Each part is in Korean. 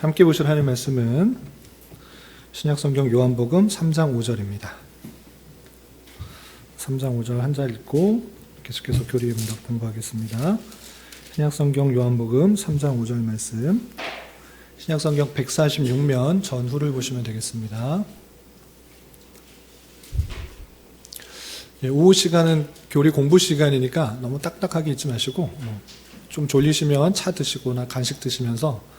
함께 보실 하나님의 말씀은 신약성경 요한복음 3장 5절입니다. 3장 5절 한 절 읽고 계속해서 교리의 문답 공부하겠습니다. 신약성경 요한복음 3장 5절 말씀, 신약성경 146면 전후를 보시면 되겠습니다. 오후 시간은 교리 공부 시간이니까 너무 딱딱하게 있지 마시고 좀 졸리시면 차 드시거나 간식 드시면서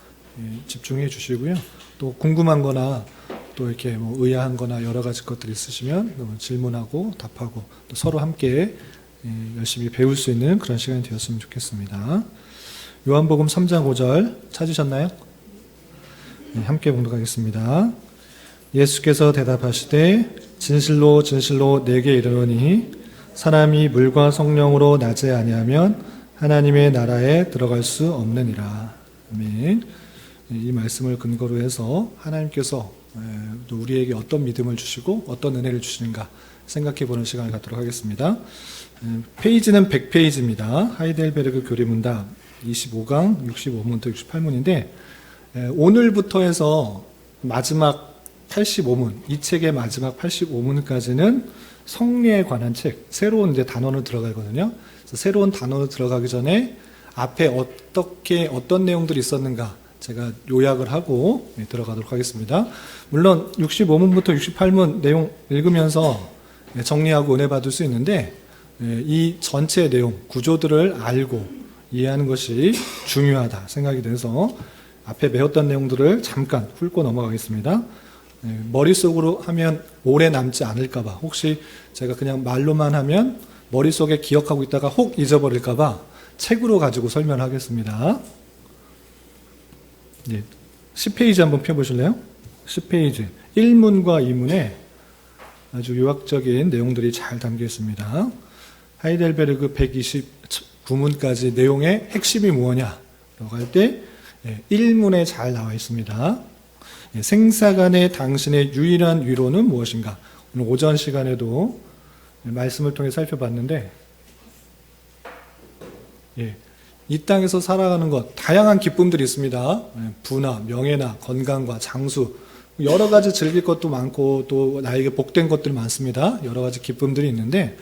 집중해 주시고요. 또 궁금한 거나 또 이렇게 의아한 거나 여러 가지 것들이 있으시면 질문하고 답하고 또 서로 함께 열심히 배울 수 있는 그런 시간이 되었으면 좋겠습니다. 요한복음 3장 5절 찾으셨나요? 함께 봉독하겠습니다. 예수께서 대답하시되 진실로 진실로 내게 이르노니 사람이 물과 성령으로 나지 아니하면 하나님의 나라에 들어갈 수 없느니라. 아멘. 이 말씀을 근거로 해서 하나님께서 또 우리에게 어떤 믿음을 주시고 어떤 은혜를 주시는가 생각해 보는 시간을 갖도록 하겠습니다. 페이지는 100페이지입니다. 하이델베르그 교리문답 25강 65문부터 68문인데 오늘부터 해서 마지막 85문, 이 책의 마지막 85문까지는 성례에 관한 책, 새로운 이제 단원으로 들어가거든요. 그래서 새로운 단원으로 들어가기 전에 앞에 어떤 내용들이 있었는가 제가 요약을 하고 들어가도록 하겠습니다. 물론 65문부터 68문 내용 읽으면서 정리하고 은혜 받을 수 있는데 이 전체 내용, 구조들을 알고 이해하는 것이 중요하다 생각이 돼서 앞에 배웠던 내용들을 잠깐 훑고 넘어가겠습니다. 머릿속으로 하면 오래 남지 않을까봐, 혹시 제가 그냥 말로만 하면 머릿속에 기억하고 있다가 혹 잊어버릴까봐 책으로 가지고 설명하겠습니다. 10페이지 한번 펴보실래요? 10페이지 1문과 2문에 아주 요약적인 내용들이 잘 담겨 있습니다. 하이델베르그 129문까지 내용의 핵심이 무엇냐 라고 할 때 1문에 잘 나와 있습니다. 생사간의 당신의 유일한 위로는 무엇인가? 오늘 오전 시간에도 말씀을 통해 살펴봤는데 이 땅에서 살아가는 것, 다양한 기쁨들이 있습니다. 부나 명예나 건강과 장수, 여러 가지 즐길 것도 많고 또 나에게 복된 것들이 많습니다. 여러 가지 기쁨들이 있는데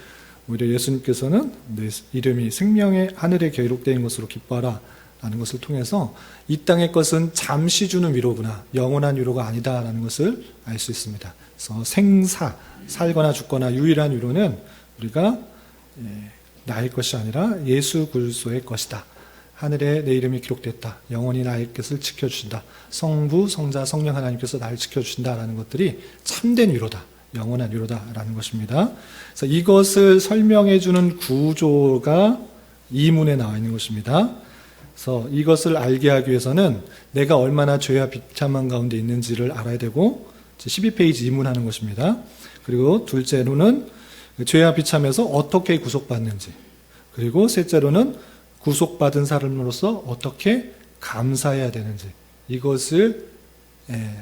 오히려 예수님께서는 내 이름이 생명의 하늘에 기록된 것으로 기뻐하라 라는 것을 통해서 이 땅의 것은 잠시 주는 위로구나, 영원한 위로가 아니다 라는 것을 알 수 있습니다. 그래서 생사, 살거나 죽거나 유일한 위로는 우리가 나의 것이 아니라 예수 그리스도의 것이다. 하늘에 내 이름이 기록됐다. 영원히 나의 것을 지켜주신다. 성부, 성자, 성령 하나님께서 나를 지켜주신다라는 것들이 참된 위로다. 영원한 위로다라는 것입니다. 그래서 이것을 설명해주는 구조가 이문에 나와 있는 것입니다. 그래서 이것을 알게 하기 위해서는 내가 얼마나 죄와 비참한 가운데 있는지를 알아야 되고 12페이지 이문하는 것입니다. 그리고 둘째로는 죄와 비참해서 어떻게 구속받는지, 그리고 셋째로는 구속받은 사람으로서 어떻게 감사해야 되는지, 이것을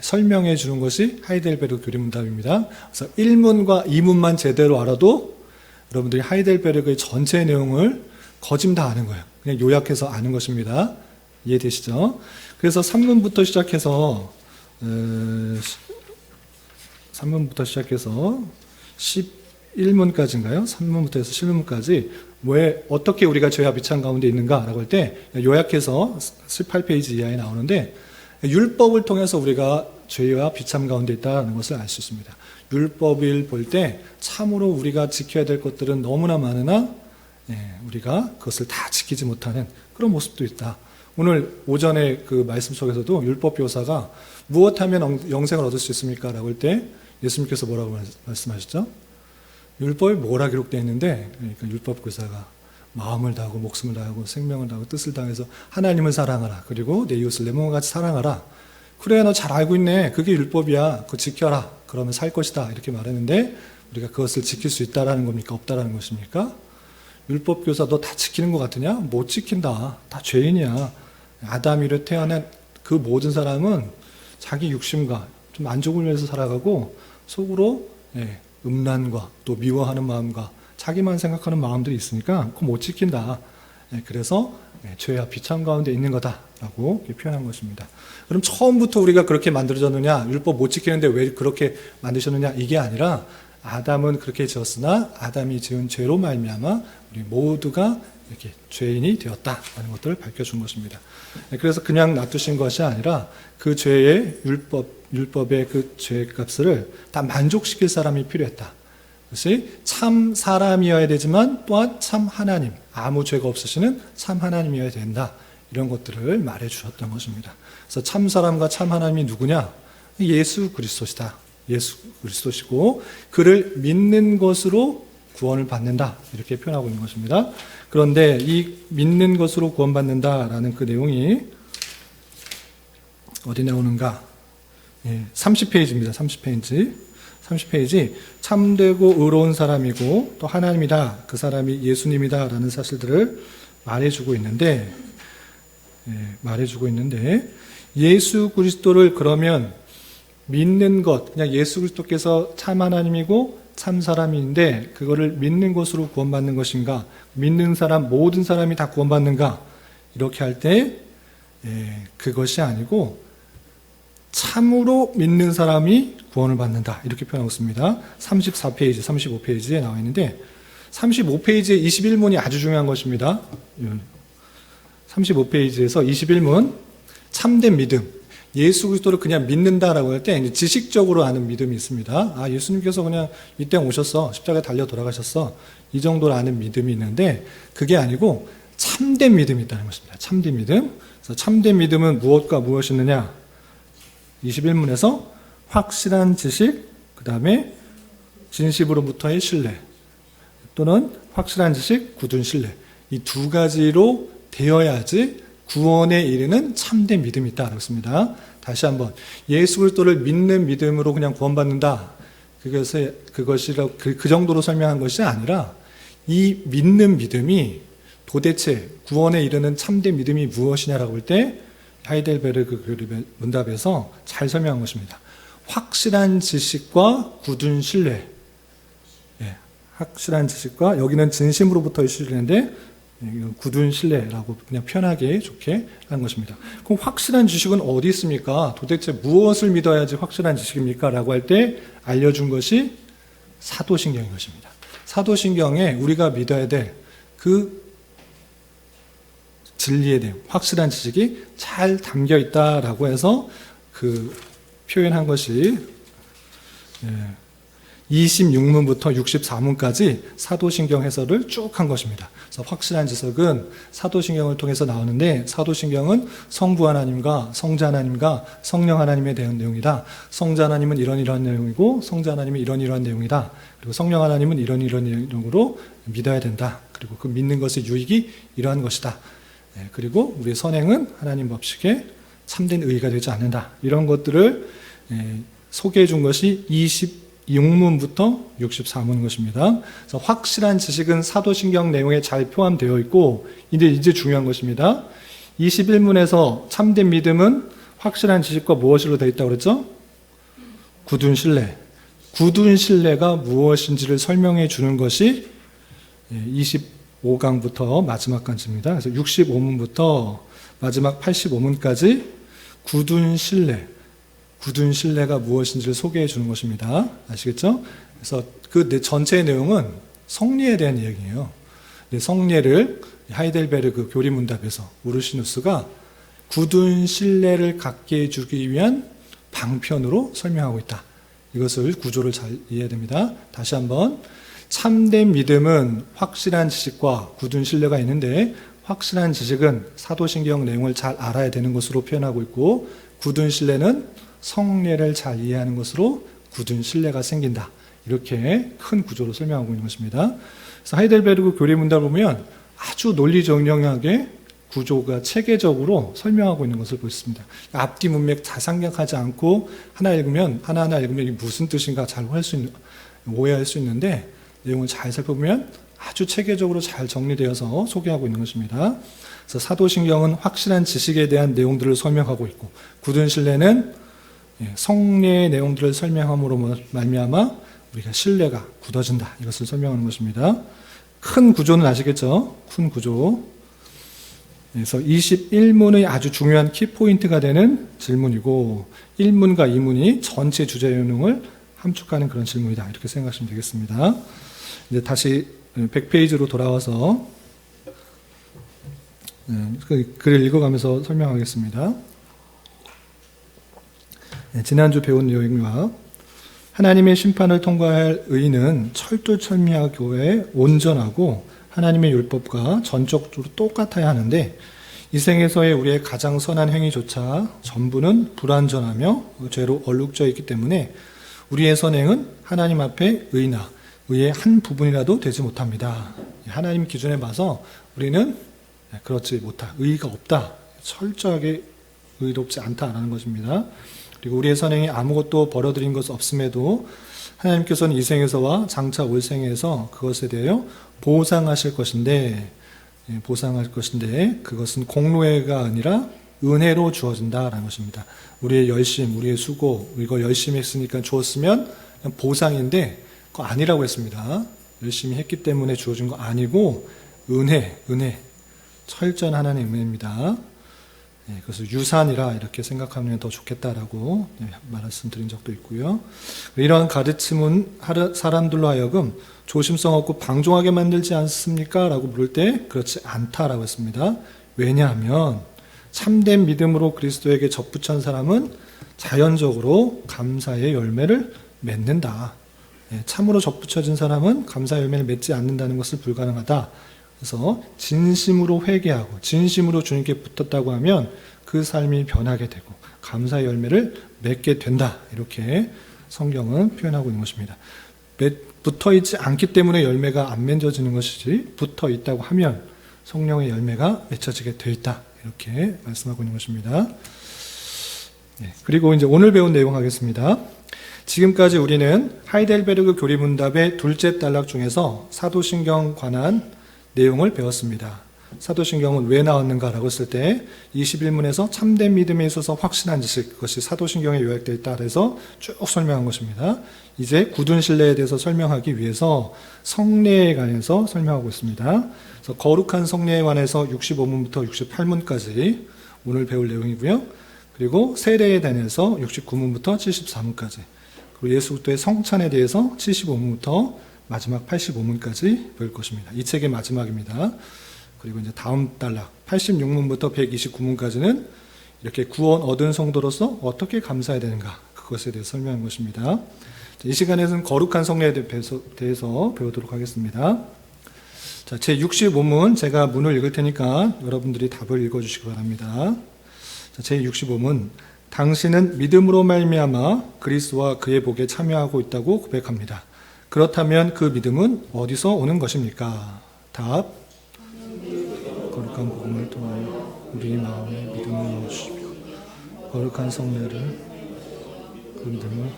설명해 주는 것이 하이델베르그 교리문답입니다. 그래서 1문과 2문만 제대로 알아도 여러분들이 하이델베르그의 전체 내용을 거짐 다 아는 거예요. 그냥 요약해서 아는 것입니다. 이해되시죠? 그래서 3문부터 시작해서 11문까지인가요? 3문부터 해서 11문까지 왜 어떻게 우리가 죄와 비참 가운데 있는가라고 할 때 요약해서 18페이지 이하에 나오는데 율법을 통해서 우리가 죄와 비참 가운데 있다는 것을 알 수 있습니다. 율법을 볼 때 참으로 우리가 지켜야 될 것들은 너무나 많으나 우리가 그것을 다 지키지 못하는 그런 모습도 있다. 오늘 오전에 그 말씀 속에서도 율법 교사가 무엇하면 영생을 얻을 수 있습니까? 라고 할 때 예수님께서 뭐라고 말씀하셨죠? 율법에 뭐라 기록되어 있는데, 그러니까 율법 교사가 마음을 다하고 목숨을 다하고 생명을 다하고 뜻을 다해서 하나님을 사랑하라. 그리고 내 이웃을 내 몸과 같이 사랑하라. 그래, 너 잘 알고 있네. 그게 율법이야. 그거 지켜라. 그러면 살 것이다. 이렇게 말했는데 우리가 그것을 지킬 수 있다라는 겁니까? 없다라는 것입니까? 율법 교사 너 다 지키는 것 같으냐? 못 지킨다. 다 죄인이야. 아담 이래 태어난 그 모든 사람은 자기 육심과 좀 만족을 위해서 살아가고 속으로 음란과 또 미워하는 마음과 자기만 생각하는 마음들이 있으니까 그거 못 지킨다. 그래서 죄와 비참 가운데 있는 거다라고 표현한 것입니다. 그럼 처음부터 우리가 그렇게 만들어졌느냐, 율법 못 지키는데 왜 그렇게 만드셨느냐, 이게 아니라 아담은 그렇게 지었으나 아담이 지은 죄로 말미암아 우리 모두가 이렇게 죄인이 되었다라는 것들을 밝혀준 것입니다. 그래서 그냥 놔두신 것이 아니라 그 죄의 율법의 그 죄값을 다 만족시킬 사람이 필요했다. 그것이 참 사람이어야 되지만 또한 참 하나님, 아무 죄가 없으시는 참 하나님이어야 된다. 이런 것들을 말해 주셨던 것입니다. 그래서 참 사람과 참 하나님이 누구냐? 예수 그리스도시다. 예수 그리스도시고 그를 믿는 것으로 구원을 받는다. 이렇게 표현하고 있는 것입니다. 그런데 이 믿는 것으로 구원받는다라는 그 내용이 어디 나오는가? 30페이지입니다. 30페이지. 참되고 의로운 사람이고 또 하나님이다. 그 사람이 예수님이다. 라는 사실들을 말해주고 있는데 예수 그리스도를 그러면 믿는 것, 그냥 예수 그리스도께서 참 하나님이고 참 사람인데 그거를 믿는 것으로 구원받는 것인가? 믿는 사람, 모든 사람이 다 구원받는가? 이렇게 할 때 그것이 아니고 참으로 믿는 사람이 구원을 받는다. 이렇게 표현하고 있습니다. 34페이지, 35페이지에 나와 있는데 35페이지의 21문이 아주 중요한 것입니다. 35페이지에서 21문 참된 믿음. 예수 그리스도를 그냥 믿는다라고 할 때 지식적으로 아는 믿음이 있습니다. 아, 예수님께서 그냥 이 땅 오셨어. 십자가에 달려 돌아가셨어. 이 정도로 아는 믿음이 있는데 그게 아니고 참된 믿음이 있다는 것입니다. 참된 믿음. 그래서 참된 믿음은 무엇과 무엇이느냐? 21문에서 확실한 지식, 그 다음에 진심으로부터의 신뢰, 또는 확실한 지식, 굳은 신뢰. 이 두 가지로 되어야지 구원에 이르는 참된 믿음이 있다. 그렇습니다. 다시 한번 예수 그리스도를 믿는 믿음으로 그냥 구원받는다. 그 정도로 설명한 것이 아니라 이 믿는 믿음이 도대체 구원에 이르는 참된 믿음이 무엇이냐라고 할 때 하이델베르그 교리 문답에서 잘 설명한 것입니다. 확실한 지식과 굳은 신뢰. 확실한 지식과 여기는 진심으로부터의 신뢰인데 굳은 신뢰라고 그냥 편하게 좋게 한 것입니다. 그럼 확실한 지식은 어디 있습니까? 도대체 무엇을 믿어야지 확실한 지식입니까? 라고 할 때 알려준 것이 사도신경인 것입니다. 사도신경에 우리가 믿어야 될 그 진리에 대한 확실한 지식이 잘 담겨 있다라고 해서 그 표현한 것이 26문부터 64문까지 사도신경 해설을 쭉 한 것입니다. 그래서 확실한 지식은 사도신경을 통해서 나오는데 사도신경은 성부 하나님과 성자 하나님과 성령 하나님에 대한 내용이다. 성자 하나님은 이런 내용이고 성자 하나님은 이런 내용이다. 그리고 성령 하나님은 이런 내용으로 믿어야 된다. 그리고 그 믿는 것의 유익이 이러한 것이다. 그리고 우리의 선행은 하나님 법칙에 참된 의의가 되지 않는다. 이런 것들을 소개해 준 것이 26문부터 64문인 것입니다. 그래서 확실한 지식은 사도신경 내용에 잘 포함되어 있고 이제 중요한 것입니다. 21문에서 참된 믿음은 확실한 지식과 무엇으로 되어 있다고 그랬죠? 굳은 신뢰. 굳은 신뢰가 무엇인지를 설명해 주는 것이 25강부터 마지막까지입니다. 그래서 65문부터 마지막 85문까지 굳은 신뢰가 무엇인지를 소개해 주는 것입니다. 아시겠죠? 그래서 그 전체의 내용은 성례에 대한 이야기예요. 성례를 하이델베르그 교리문답에서 우르시누스가 굳은 신뢰를 갖게 해주기 위한 방편으로 설명하고 있다. 이것을 구조를 잘 이해해야 됩니다. 다시 한번 참된 믿음은 확실한 지식과 굳은 신뢰가 있는데 확실한 지식은 사도신경 내용을 잘 알아야 되는 것으로 표현하고 있고 굳은 신뢰는 성례를 잘 이해하는 것으로 굳은 신뢰가 생긴다. 이렇게 큰 구조로 설명하고 있는 것입니다. 그래서 하이델베르그 교리문답을 보면 아주 논리정연하게 구조가 체계적으로 설명하고 있는 것을 볼 수 있습니다. 앞뒤 문맥 다 생략하지 않고 하나하나 읽으면 이게 무슨 뜻인가 잘 오해할 수 있는데 내용을 잘 살펴보면 아주 체계적으로 잘 정리되어서 소개하고 있는 것입니다. 그래서 사도신경은 확실한 지식에 대한 내용들을 설명하고 있고 굳은 신뢰는 성례의 내용들을 설명함으로 말미암아 우리가 신뢰가 굳어진다. 이것을 설명하는 것입니다. 큰 구조는 아시겠죠? 큰 구조. 그래서 21문의 아주 중요한 키포인트가 되는 질문이고 1문과 2문이 전체 주제 내용을 함축하는 그런 질문이다. 이렇게 생각하시면 되겠습니다. 이제 다시 100페이지로 돌아와서 글을 읽어가면서 설명하겠습니다. 지난주 배운 내용과 하나님의 심판을 통과할 의인은 철두철미하게 온전하고 하나님의 율법과 전적으로 똑같아야 하는데 이 생에서의 우리의 가장 선한 행위조차 전부는 불완전하며 죄로 얼룩져 있기 때문에 우리의 선행은 하나님 앞에 의나 의의 한 부분이라도 되지 못합니다. 하나님 기준에 봐서 우리는 그렇지 못하, 의의가 없다, 철저하게 의롭지 않다라는 것입니다. 그리고 우리의 선행이 아무것도 벌어들인 것 없음에도 하나님께서는 이 생에서와 장차 올 생에서 그것에 대하여 보상하실 것인데 그것은 공로가 아니라 은혜로 주어진다라는 것입니다. 우리의 열심, 우리의 수고, 이거 열심히 했으니까 주었으면 그냥 보상인데 그거 아니라고 했습니다. 열심히 했기 때문에 주어진 거 아니고 은혜, 철저한 하나님의 은혜입니다. 그것을 유산이라 이렇게 생각하면 더 좋겠다라고 말씀드린 적도 있고요. 이러한 가르침은 사람들로 하여금 조심성 없고 방종하게 만들지 않습니까? 라고 물을 때 그렇지 않다라고 했습니다. 왜냐하면 참된 믿음으로 그리스도에게 접붙인 사람은 자연적으로 감사의 열매를 맺는다. 참으로 접붙여진 사람은 감사의 열매를 맺지 않는다는 것을 불가능하다. 그래서 진심으로 회개하고 진심으로 주님께 붙었다고 하면 그 삶이 변하게 되고 감사의 열매를 맺게 된다. 이렇게 성경은 표현하고 있는 것입니다. 붙어있지 않기 때문에 열매가 안 맺어지는 것이지 붙어있다고 하면 성령의 열매가 맺혀지게 되어 있다. 이렇게 말씀하고 있는 것입니다. 그리고 이제 오늘 배운 내용 하겠습니다. 지금까지 우리는 하이델베르그 교리문답의 둘째 단락 중에서 사도신경 관한 내용을 배웠습니다. 사도신경은 왜 나왔는가라고 했을 때 21문에서 참된 믿음에 있어서 확신한 지식, 그것이 사도신경에 요약되어 있다 해서 쭉 설명한 것입니다. 이제 굳은 신뢰에 대해서 설명하기 위해서 성례에 관해서 설명하고 있습니다. 그래서 거룩한 성례에 관해서 65문부터 68문까지 오늘 배울 내용이고요. 그리고 세례에 대해서 69문부터 74문까지, 그리고 예수 그리스도의 성찬에 대해서 75문부터 마지막 85문까지 배울 것입니다. 이 책의 마지막입니다. 그리고 이제 다음 단락 86문부터 129문까지는 이렇게 구원 얻은 성도로서 어떻게 감사해야 되는가, 그것에 대해서 설명한 것입니다. 이 시간에는 거룩한 성례에 대해서 배우도록 하겠습니다. 자, 제 65문 제가 문을 읽을 테니까 여러분들이 답을 읽어주시기 바랍니다. 자, 제 65문, 당신은 믿음으로 말미암아 그리스도와 그의 복에 참여하고 있다고 고백합니다. 그렇다면 그 믿음은 어디서 오는 것입니까? 답. 거룩한 복음을 통하여 우리 마음에 믿음을 넣어주시며 거룩한 성례를 그 믿음을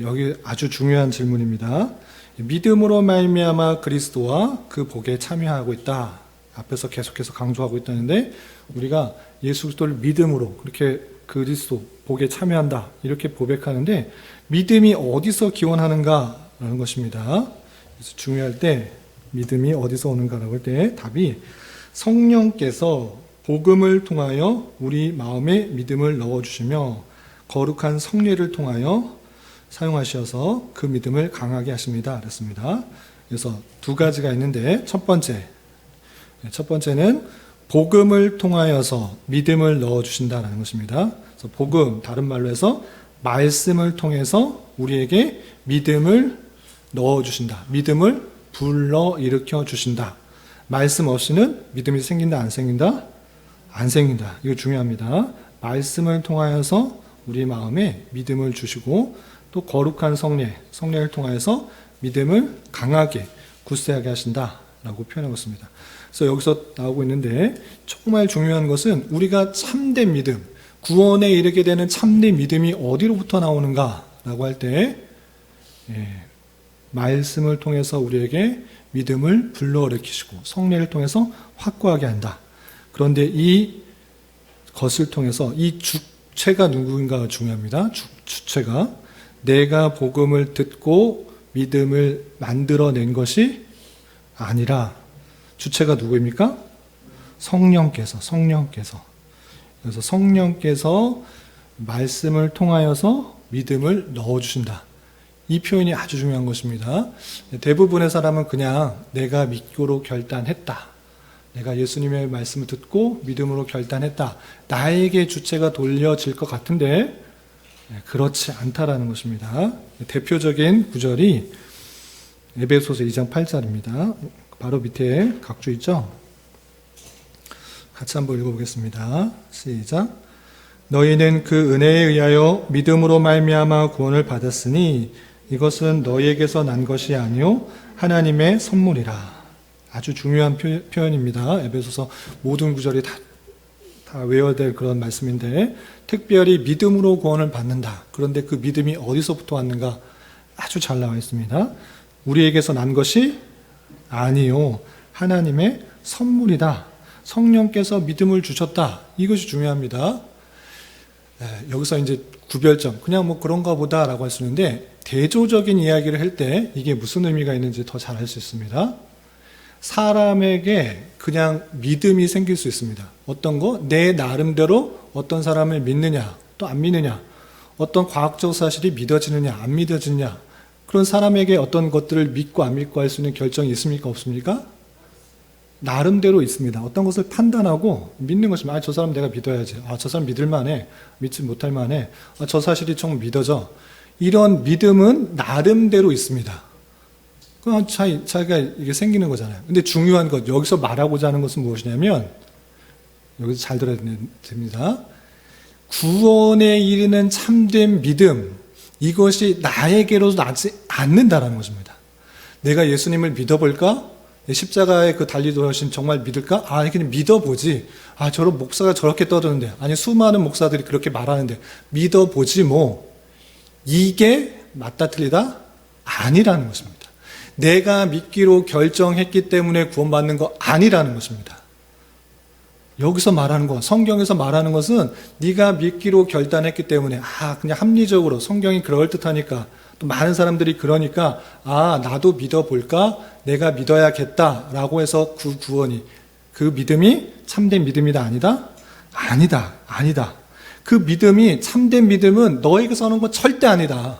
여기 아주 중요한 질문입니다. 믿음으로 말미암아 그리스도와 그 복에 참여하고 있다. 앞에서 계속해서 강조하고 있다는데 우리가 예수 그리스도를 믿음으로 그렇게 그리스도 복에 참여한다 이렇게 고백하는데 믿음이 어디서 기원하는가라는 것입니다. 그래서 중요할 때 믿음이 어디서 오는가라고 할 때 답이 성령께서 복음을 통하여 우리 마음에 믿음을 넣어주시며 거룩한 성례를 통하여 사용하셔서 그 믿음을 강하게 하십니다. 그랬습니다. 그래서 두 가지가 있는데 첫 번째는 복음을 통하여서 믿음을 넣어주신다는 것입니다. 그래서 복음, 다른 말로 해서 말씀을 통해서 우리에게 믿음을 넣어주신다. 믿음을 불러일으켜 주신다. 말씀 없이는 믿음이 생긴다, 안 생긴다? 안 생긴다. 이거 중요합니다. 말씀을 통하여서 우리 마음에 믿음을 주시고 또 거룩한 성례를 통하여서 믿음을 강하게, 굳세하게 하신다라고 표현하고 있습니다. 그래서 여기서 나오고 있는데 정말 중요한 것은 우리가 참된 믿음, 구원에 이르게 되는 참된 믿음이 어디로부터 나오는가라고 할 때 말씀을 통해서 우리에게 믿음을 불러일으키시고 성례를 통해서 확고하게 한다. 그런데 이 것을 통해서 이 주체가 누구인가가 중요합니다. 주체가 내가 복음을 듣고 믿음을 만들어낸 것이 아니라 주체가 누구입니까? 성령께서. 그래서 성령께서 말씀을 통하여서 믿음을 넣어주신다. 이 표현이 아주 중요한 것입니다. 대부분의 사람은 그냥 내가 믿고로 결단했다. 내가 예수님의 말씀을 듣고 믿음으로 결단했다. 나에게 주체가 돌려질 것 같은데 그렇지 않다라는 것입니다. 대표적인 구절이 에베소서 2장 8절입니다. 바로 밑에 각주 있죠? 같이 한번 읽어보겠습니다. 시작. 너희는 그 은혜에 의하여 믿음으로 말미암아 구원을 받았으니 이것은 너희에게서 난 것이 아니요 하나님의 선물이라. 아주 중요한 표현입니다. 에베소서 모든 구절이 다 외워야 될 그런 말씀인데, 특별히 믿음으로 구원을 받는다. 그런데 그 믿음이 어디서부터 왔는가 아주 잘 나와 있습니다. 우리에게서 난 것이 아니요 하나님의 선물이다. 성령께서 믿음을 주셨다. 이것이 중요합니다. 여기서 이제 구별점, 그냥 뭐 그런가 보다라고 할 수 있는데, 대조적인 이야기를 할 때 이게 무슨 의미가 있는지 더 잘 알 수 있습니다. 사람에게 그냥 믿음이 생길 수 있습니다. 어떤 거? 내 나름대로 어떤 사람을 믿느냐, 또 안 믿느냐, 어떤 과학적 사실이 믿어지느냐, 안 믿어지느냐, 그런 사람에게 어떤 것들을 믿고 안 믿고 할 수 있는 결정이 있습니까? 없습니까? 나름대로 있습니다. 어떤 것을 판단하고 믿는 것입니다. 저 사람 내가 믿어야지. 저 사람 믿을 만해. 믿지 못할 만해. 저 사실이 좀 믿어져. 이런 믿음은 나름대로 있습니다. 그건 자기가 이게 생기는 거잖아요. 근데 중요한 것, 여기서 말하고자 하는 것은 무엇이냐면, 여기서 잘 들어야 됩니다. 구원에 이르는 참된 믿음, 이것이 나에게로 나지 않는다라는 것입니다. 내가 예수님을 믿어볼까? 십자가에 그 달리 돌아오신 정말 믿을까? 그냥 믿어보지. 저런 목사가 저렇게 떠드는데, 아니 수많은 목사들이 그렇게 말하는데 믿어보지 뭐. 이게 맞다 틀리다? 아니라는 것입니다. 내가 믿기로 결정했기 때문에 구원받는 거 아니라는 것입니다. 여기서 말하는 것, 성경에서 말하는 것은 네가 믿기로 결단했기 때문에 그냥 합리적으로 성경이 그럴듯하니까, 또 많은 사람들이 그러니까 나도 믿어볼까? 내가 믿어야겠다라고 해서 그 구원이, 그 믿음이 참된 믿음이다 아니다? 아니다. 그 믿음이, 참된 믿음은 너에게서 오는 건 절대 아니다.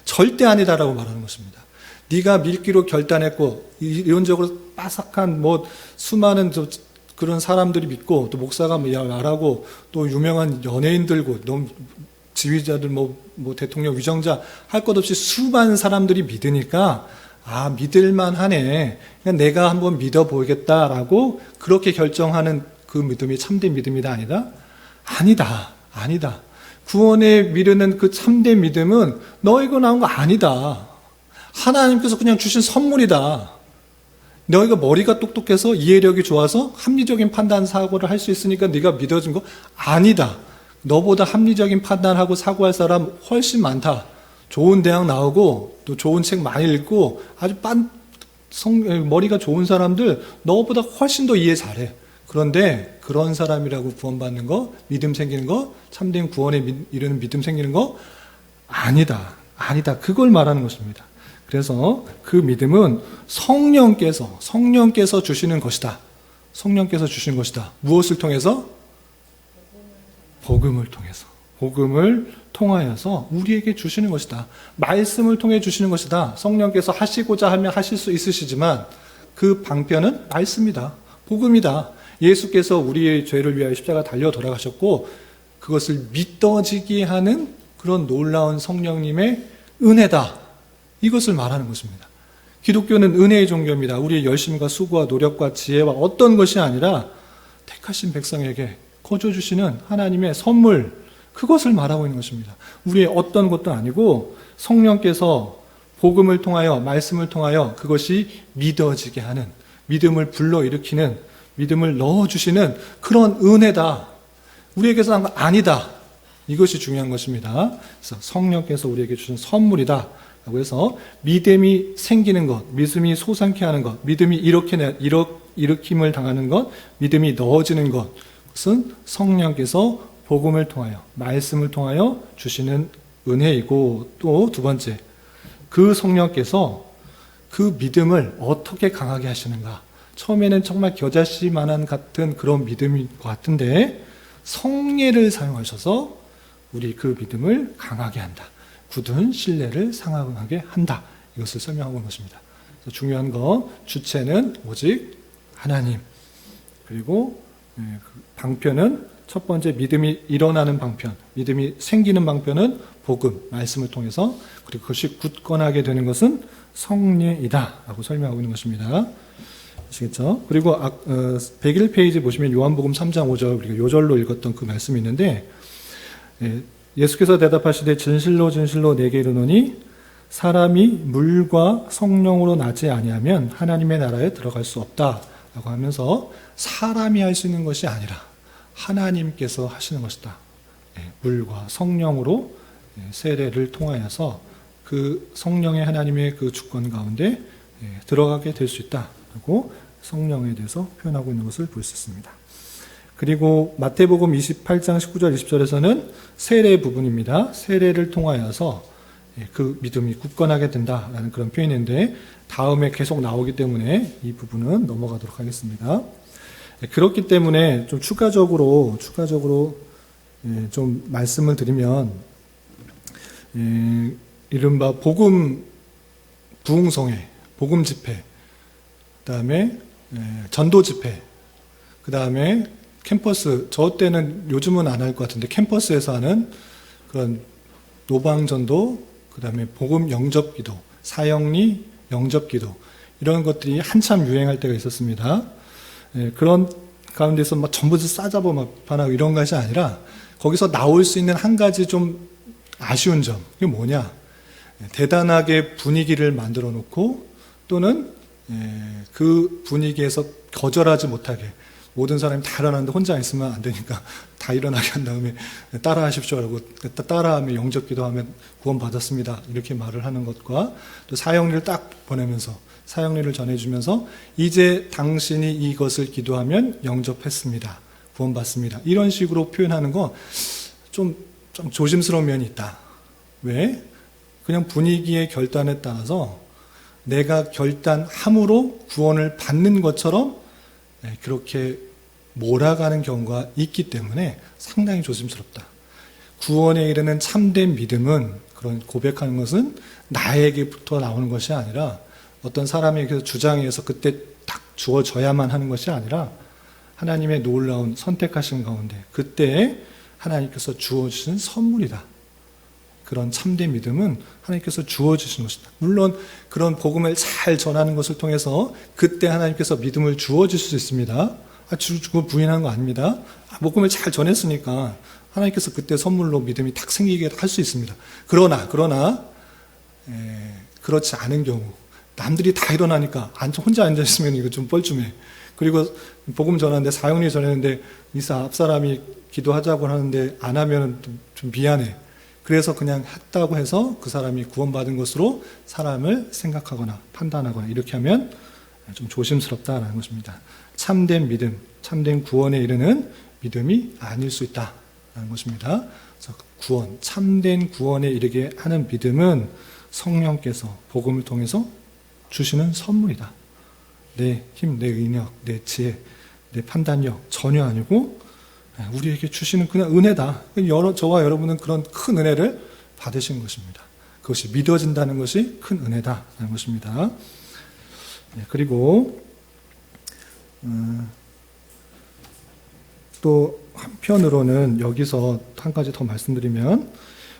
절대 아니다라고 말하는 것입니다. 네가 믿기로 결단했고 이론적으로 빠삭한 수많은 그런 사람들이 믿고, 또 목사가 말하고, 또 유명한 연예인들고, 너무 지휘자들, 대통령, 위정자 할 것 없이 수많은 사람들이 믿으니까 믿을만 하네, 그냥 내가 한번 믿어보겠다라고 그렇게 결정하는 그 믿음이 참된 믿음이다 아니다. 구원에 미르는 그 참된 믿음은 너에게 나온 거 아니다. 하나님께서 그냥 주신 선물이다. 너희가 머리가 똑똑해서 이해력이 좋아서 합리적인 판단 사고를 할 수 있으니까 네가 믿어진 거 아니다. 너보다 합리적인 판단하고 사고할 사람 훨씬 많다. 좋은 대학 나오고 또 좋은 책 많이 읽고 아주 머리가 좋은 사람들 너보다 훨씬 더 이해 잘해. 그런데 그런 사람이라고 구원받는 거, 믿음 생기는 거, 참된 구원에 이르는 믿음 생기는 거 아니다. 그걸 말하는 것입니다. 그래서 그 믿음은 성령께서 주시는 것이다. 성령께서 주시는 것이다. 무엇을 통해서? 복음을 통해서. 복음을 통하여서 우리에게 주시는 것이다. 말씀을 통해 주시는 것이다. 성령께서 하시고자 하면 하실 수 있으시지만 그 방편은 말씀이다. 복음이다. 예수께서 우리의 죄를 위하여 십자가 달려 돌아가셨고 그것을 믿어지게 하는 그런 놀라운 성령님의 은혜다. 이것을 말하는 것입니다. 기독교는 은혜의 종교입니다. 우리의 열심과 수고와 노력과 지혜와 어떤 것이 아니라 택하신 백성에게 거저 주시는 하나님의 선물, 그것을 말하고 있는 것입니다. 우리의 어떤 것도 아니고 성령께서 복음을 통하여, 말씀을 통하여 그것이 믿어지게 하는, 믿음을 불러일으키는, 믿음을 넣어주시는 그런 은혜다. 우리에게서 한 거 아니다. 이것이 중요한 것입니다. 그래서 성령께서 우리에게 주신 선물이다. 라고 해서 믿음이 생기는 것, 믿음이 솟아나게 하는 것, 믿음이 일으킴을 당하는 것, 믿음이 넣어지는 것, 그것은 성령께서 복음을 통하여, 말씀을 통하여 주시는 은혜이고, 또 두 번째, 그 성령께서 그 믿음을 어떻게 강하게 하시는가? 처음에는 정말 겨자씨만한 같은 그런 믿음인 것 같은데 성례를 사용하셔서 우리 그 믿음을 강하게 한다. 굳은 신뢰를 상하게 한다. 이것을 설명하고 있는 것입니다. 그래서 중요한 건 주체는 오직 하나님. 그리고 방편은 첫 번째 믿음이 일어나는 방편, 믿음이 생기는 방편은 복음, 말씀을 통해서, 그리고 그것이 굳건하게 되는 것은 성례이다 라고 설명하고 있는 것입니다. 아시겠죠? 그리고 101페이지 보시면 요한복음 3장 5절, 우리가 요절로 읽었던 그 말씀이 있는데, 예수께서 대답하시되 진실로 진실로 내게 이르노니 사람이 물과 성령으로 나지 아니하면 하나님의 나라에 들어갈 수 없다 라고 하면서 사람이 할 수 있는 것이 아니라 하나님께서 하시는 것이다. 물과 성령으로 세례를 통하여서 그 성령의 하나님의 그 주권 가운데 들어가게 될 수 있다라고 성령에 대해서 표현하고 있는 것을 볼 수 있습니다. 그리고 마태복음 28장 19절 20절에서는 세례 부분입니다. 세례를 통하여서 그 믿음이 굳건하게 된다라는 그런 표현인데 다음에 계속 나오기 때문에 이 부분은 넘어가도록 하겠습니다. 그렇기 때문에 좀 추가적으로 좀 말씀을 드리면 이른바 복음 부흥성회, 복음 집회, 그 다음에 전도 집회, 그 다음에 캠퍼스, 저 때는 요즘은 안 할 것 같은데 캠퍼스에서 하는 그런 노방전도, 그 다음에 복음 영접기도, 사형리 영접기도 이런 것들이 한참 유행할 때가 있었습니다. 그런 가운데서 막 전부 다 싸잡아 막 반하고 이런 것이 아니라 거기서 나올 수 있는 한 가지 좀 아쉬운 점, 이게 뭐냐? 대단하게 분위기를 만들어 놓고 또는 그 분위기에서 거절하지 못하게 모든 사람이 다 일어나는데 혼자 있으면 안 되니까 다 일어나게 한 다음에 따라 하십시오라고 따라하면 영접기도 하면 구원 받았습니다 이렇게 말을 하는 것과 또 사형리를 딱 보내면서 사형리를 전해주면서 이제 당신이 이것을 기도하면 영접했습니다 구원 받습니다 이런 식으로 표현하는 거 좀 조심스러운 면이 있다. 왜? 그냥 분위기의 결단에 따라서 내가 결단함으로 구원을 받는 것처럼 그렇게 몰아가는 경우가 있기 때문에 상당히 조심스럽다. 구원에 이르는 참된 믿음은, 그런 고백하는 것은 나에게부터 나오는 것이 아니라 어떤 사람에게서 주장해서 그때 딱 주어져야만 하는 것이 아니라 하나님의 놀라운 선택하신 가운데 그때 하나님께서 주어주신 선물이다. 그런 참된 믿음은 하나님께서 주어주신 것이다. 물론 그런 복음을 잘 전하는 것을 통해서 그때 하나님께서 믿음을 주어주실 수 있습니다. 그거 부인하는 거 아닙니다. 복음을 잘 전했으니까 하나님께서 그때 선물로 믿음이 탁 생기게 할 수 있습니다. 그러나 그렇지 않은 경우 남들이 다 일어나니까 혼자 앉아있으면 이거 좀 뻘쭘해. 그리고 복음 전하는데 사형리 전했는데 앞사람이 기도하자고 하는데 안 하면 좀 미안해. 그래서 그냥 했다고 해서 그 사람이 구원받은 것으로 사람을 생각하거나 판단하거나 이렇게 하면 좀 조심스럽다라는 것입니다. 참된 믿음, 참된 구원에 이르는 믿음이 아닐 수 있다라는 것입니다. 그래서 구원, 참된 구원에 이르게 하는 믿음은 성령께서 복음을 통해서 주시는 선물이다. 내 힘, 내 의력, 내 지혜, 내 판단력 전혀 아니고 우리에게 주시는 그냥 은혜다. 저와 여러분은 그런 큰 은혜를 받으신 것입니다. 그것이 믿어진다는 것이 큰 은혜다라는 것입니다. 그리고 또 한편으로는 여기서 한 가지 더 말씀드리면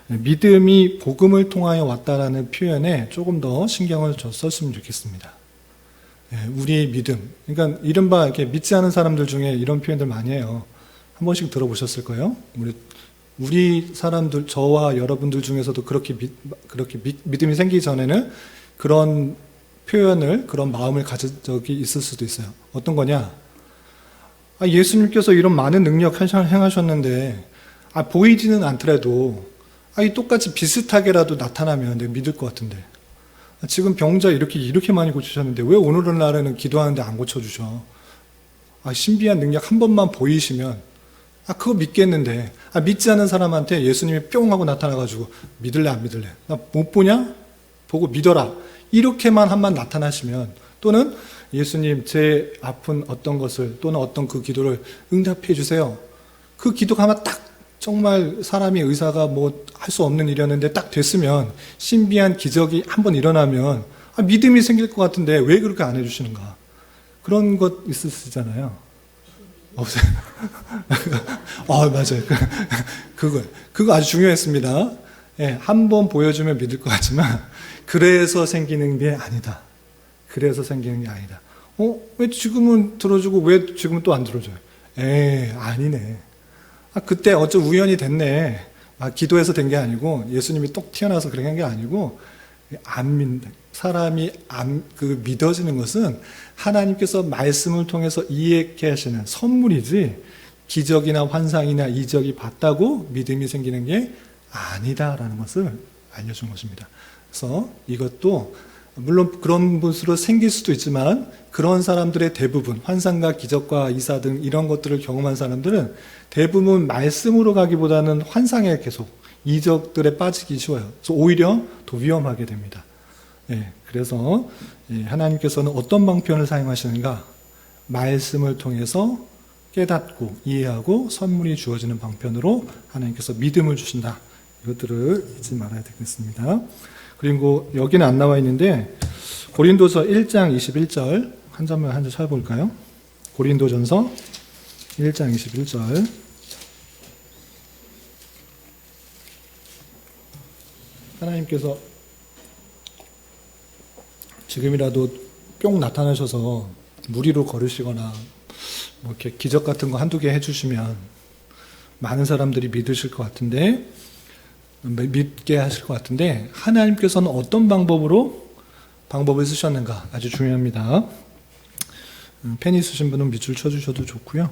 믿음이 복음을 통하여 왔다라는 표현에 조금 더 신경을 썼으면 좋겠습니다. 우리의 믿음, 그러니까 이른바 이렇게 믿지 않은 사람들 중에 이런 표현들 많이 해요. 한 번씩 들어보셨을 거예요. 우리 사람들, 저와 여러분들 중에서도 그렇게 믿음이 생기기 전에는 그런 표현을, 그런 마음을 가진 적이 있을 수도 있어요. 어떤 거냐? 예수님께서 이런 많은 능력 행하셨는데, 보이지는 않더라도, 똑같이 비슷하게라도 나타나면 내가 믿을 것 같은데. 지금 병자 이렇게 많이 고치셨는데, 왜 오늘날에는 기도하는데 안 고쳐주셔? 신비한 능력 한 번만 보이시면, 그거 믿겠는데, 믿지 않은 사람한테 예수님이 뿅 하고 나타나가지고, 믿을래, 안 믿을래? 나 못 보냐? 보고 믿어라. 이렇게만 한번 나타나시면, 또는 예수님 제 아픈 어떤 것을 또는 어떤 그 기도를 응답해 주세요. 그 기도가 아마 딱 정말 사람이 의사가 뭐 할 수 없는 일이었는데 딱 됐으면 신비한 기적이 한번 일어나면 믿음이 생길 것 같은데 왜 그렇게 안 해주시는가. 그런 것 있으시잖아요. 없어요. 맞아요. 그거 아주 중요했습니다. 예, 한번 보여주면 믿을 것 같지만 그래서 생기는 게 아니다. 그래서 생기는 게 아니다. 왜 지금은 들어주고 왜 지금은 또 안 들어줘요? 아니네. 그때 어쩌 우연히 됐네. 기도해서 된 게 아니고 예수님이 똑 튀어나와서 그렇게 한 게 아니고 안 믿는다. 사람이 믿어지는 것은 하나님께서 말씀을 통해서 이해케 하시는 선물이지 기적이나 환상이나 이적이 봤다고 믿음이 생기는 게 아니다라는 것을 알려준 것입니다. 그래서 이것도 물론 그런 것으로 생길 수도 있지만 그런 사람들의 대부분 환상과 기적과 이사 등 이런 것들을 경험한 사람들은 대부분 말씀으로 가기보다는 환상에 계속 이적들에 빠지기 쉬워요. 그래서 오히려 더 위험하게 됩니다. 그래서 하나님께서는 어떤 방편을 사용하시는가? 말씀을 통해서 깨닫고 이해하고 선물이 주어지는 방편으로 하나님께서 믿음을 주신다. 이것들을 잊지 말아야 되겠습니다. 그리고 여기는 안 나와 있는데 고린도서 1장 21절 한 절 찾아볼까요? 고린도전서 1장 21절 하나님께서 지금이라도 뿅 나타나셔서 무리로 걸으시거나 뭐 이렇게 기적 같은 거 한두 개 해주시면 많은 사람들이 믿으실 것 같은데 믿게 하실 것 같은데 하나님께서는 어떤 방법을 쓰셨는가 아주 중요합니다. 펜 있으신 분은 밑줄 쳐주셔도 좋고요.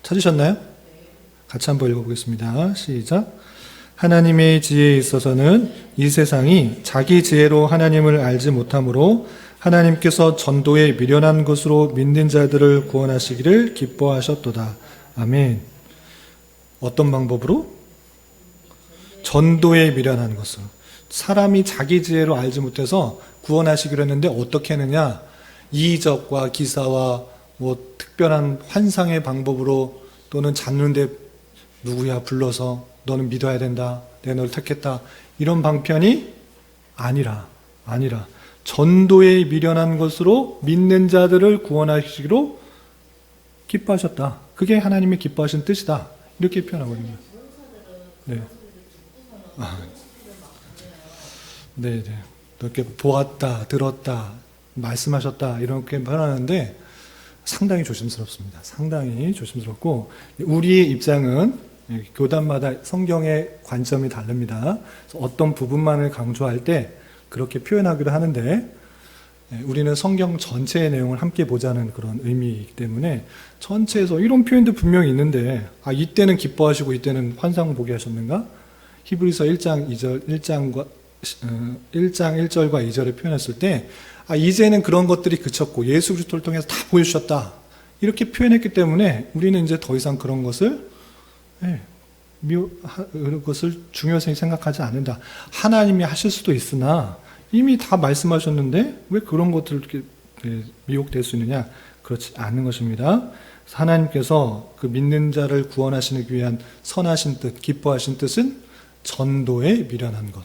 찾으셨나요? 같이 한번 읽어보겠습니다. 시작. 하나님의 지혜에 있어서는 이 세상이 자기 지혜로 하나님을 알지 못하므로 하나님께서 전도에 미련한 것으로 믿는 자들을 구원하시기를 기뻐하셨도다. 아멘. 어떤 방법으로? 전도에 미련한 것으로. 사람이 자기 지혜로 알지 못해서 구원하시기로 했는데 어떻게 했느냐? 이적과 기사와 뭐 특별한 환상의 방법으로 또는 잡는데 누구야 불러서 너는 믿어야 된다. 내가 너를 택했다. 이런 방편이 아니라 전도에 미련한 것으로 믿는 자들을 구원하시기로 기뻐하셨다. 그게 하나님의 기뻐하신 뜻이다. 이렇게 표현하거든요. 네. 네. 이렇게 보았다, 들었다, 말씀하셨다 이렇게 표현하는데 상당히 조심스럽습니다. 상당히 조심스럽고 우리의 입장은 교단마다 성경의 관점이 다릅니다. 어떤 부분만을 강조할 때 그렇게 표현하기로 하는데 우리는 성경 전체의 내용을 함께 보자는 그런 의미이기 때문에 전체에서 이런 표현도 분명히 있는데 이때는 기뻐하시고 이때는 환상 보게 하셨는가? 히브리서 1장 1장 1절과 2절을 표현했을 때 이제는 그런 것들이 그쳤고 예수 그리스도를 통해서 다 보여주셨다. 이렇게 표현했기 때문에 우리는 이제 더 이상 그런 것을 그것을 중요성이 생각하지 않는다. 하나님이 하실 수도 있으나 이미 다 말씀하셨는데 왜 그런 것들을 이렇게 미혹될 수 있느냐? 그렇지 않은 것입니다. 하나님께서 그 믿는 자를 구원하시기 위한 선하신 뜻, 기뻐하신 뜻은 전도에 미련한 것,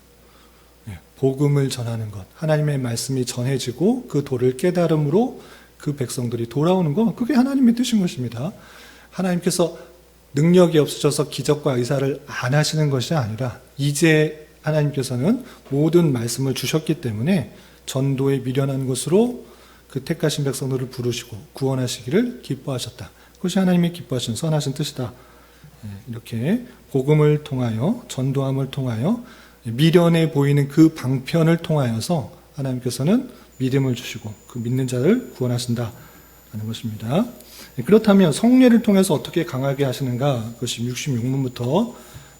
복음을 전하는 것, 하나님의 말씀이 전해지고 그 도를 깨달음으로 그 백성들이 돌아오는 것, 그게 하나님의 뜻인 것입니다. 하나님께서 능력이 없으셔서 기적과 의사를 안 하시는 것이 아니라 이제 하나님께서는 모든 말씀을 주셨기 때문에 전도에 미련한 것으로 그 택하신 백성들을 부르시고 구원하시기를 기뻐하셨다. 그것이 하나님의 기뻐하신 선하신 뜻이다. 이렇게 복음을 통하여 전도함을 통하여 미련해 보이는 그 방편을 통하여서 하나님께서는 믿음을 주시고 그 믿는 자를 구원하신다 하는 것입니다. 그렇다면 성례를 통해서 어떻게 강하게 하시는가? 그것이 66문부터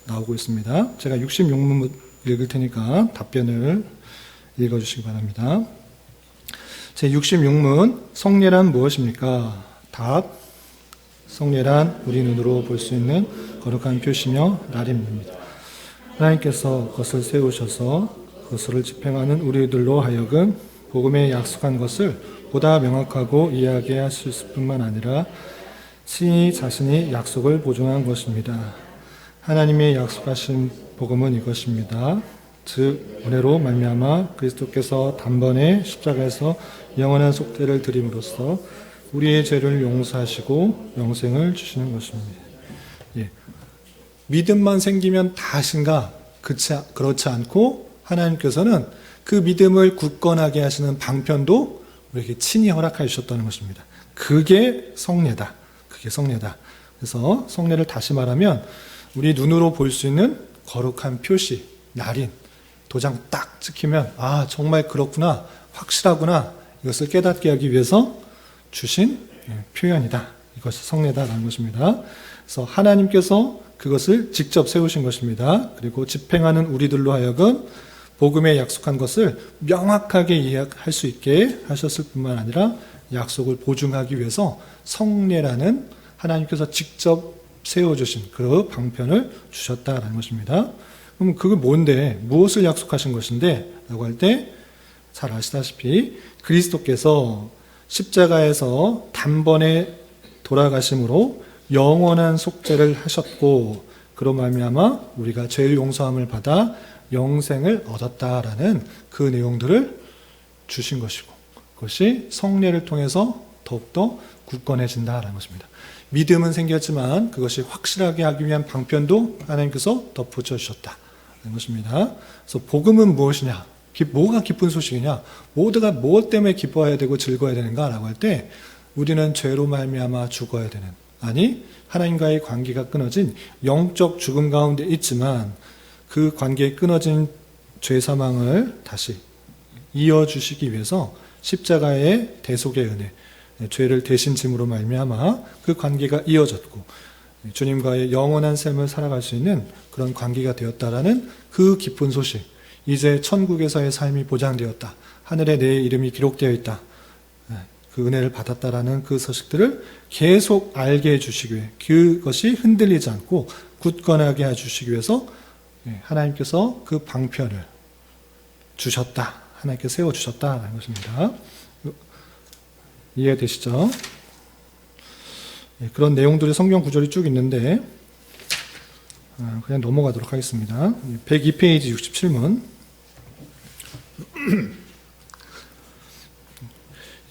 나오고 있습니다. 제가 66문 읽을 테니까 답변을 읽어주시기 바랍니다. 제 66문, 성례란 무엇입니까? 답, 성례란 우리 눈으로 볼 수 있는 거룩한 표시며 날임입니다. 하나님께서 그것을 세우셔서 그것을 집행하는 우리들로 하여금 복음에 약속한 것을 보다 명확하고 이해하게 하실 뿐만 아니라 친히 자신이 약속을 보증한 것입니다. 하나님의 약속하신 복음은 이것입니다. 즉 은혜로 말미암아 그리스도께서 단번에 십자가에서 영원한 속죄를 드림으로써 우리의 죄를 용서하시고 영생을 주시는 것입니다. 예. 믿음만 생기면 다 하신가? 그렇지 않고 하나님께서는 그 믿음을 굳건하게 하시는 방편도 우리에게 친히 허락해 주셨다는 것입니다. 그게 성례다. 그게 성례다. 그래서 성례를 다시 말하면 우리 눈으로 볼 수 있는 거룩한 표시, 날인, 도장 딱 찍히면 아 정말 그렇구나, 확실하구나, 이것을 깨닫게 하기 위해서 주신 표현이다. 이것이 성례다라는 것입니다. 그래서 하나님께서 그것을 직접 세우신 것입니다. 그리고 집행하는 우리들로 하여금 복음에 약속한 것을 명확하게 이해할 수 있게 하셨을 뿐만 아니라 약속을 보증하기 위해서 성례라는 하나님께서 직접 세워주신 그 방편을 주셨다라는 것입니다. 그럼 그게 뭔데, 무엇을 약속하신 것인데 라고 할 때 잘 아시다시피 그리스도께서 십자가에서 단번에 돌아가심으로 영원한 속죄를 하셨고 그로 말미암아 우리가 죄의 용서함을 받아 영생을 얻었다라는 그 내용들을 주신 것이고 그것이 성례를 통해서 더욱더 굳건해진다라는 것입니다. 믿음은 생겼지만 그것이 확실하게 하기 위한 방편도 하나님께서 덧붙여 주셨다는 것입니다. 그래서 복음은 무엇이냐? 뭐가 기쁜 소식이냐? 모두가 무엇 때문에 기뻐해야 되고 즐거워야 되는가라고 할 때 우리는 죄로 말미암아 죽어야 되는, 아니 하나님과의 관계가 끊어진 영적 죽음 가운데 있지만 그 관계에 끊어진 죄 사망을 다시 이어주시기 위해서 십자가의 대속의 은혜, 죄를 대신 짐으로 말미암아 그 관계가 이어졌고 주님과의 영원한 삶을 살아갈 수 있는 그런 관계가 되었다라는 그 기쁜 소식, 이제 천국에서의 삶이 보장되었다, 하늘에 내 이름이 기록되어 있다, 그 은혜를 받았다라는 그 소식들을 계속 알게 해주시기 위해, 그것이 흔들리지 않고 굳건하게 해주시기 위해서 하나님께서 그 방편을 주셨다, 하나님께서 세워주셨다라는 것입니다. 이해되시죠? 그런 내용들의 성경 구절이 쭉 있는데 그냥 넘어가도록 하겠습니다. 102페이지 67문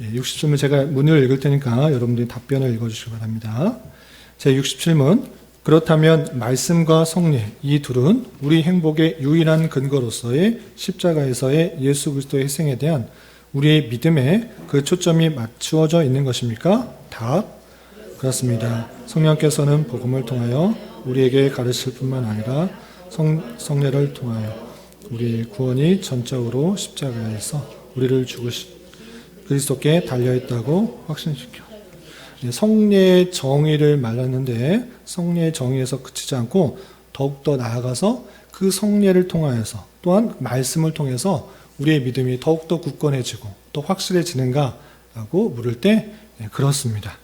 67문 제가 문을 읽을 테니까 여러분들이 답변을 읽어주시기 바랍니다. 제67문 그렇다면 말씀과 성례 이 둘은 우리 행복의 유일한 근거로서의 십자가에서의 예수 그리스도의 희생에 대한 우리의 믿음에 그 초점이 맞추어져 있는 것입니까? 답 그렇습니다. 성령께서는 복음을 통하여 우리에게 가르칠 뿐만 아니라 성례를 통하여 우리의 구원이 전적으로 십자가에서 우리를 죽으신 그리스도께 달려있다고 확신시켜. 성례의 정의를 말했는데 성례의 정의에서 그치지 않고 더욱더 나아가서 그 성례를 통하여서 또한 말씀을 통해서 우리의 믿음이 더욱더 굳건해지고 또 확실해지는가라고 물을 때 그렇습니다.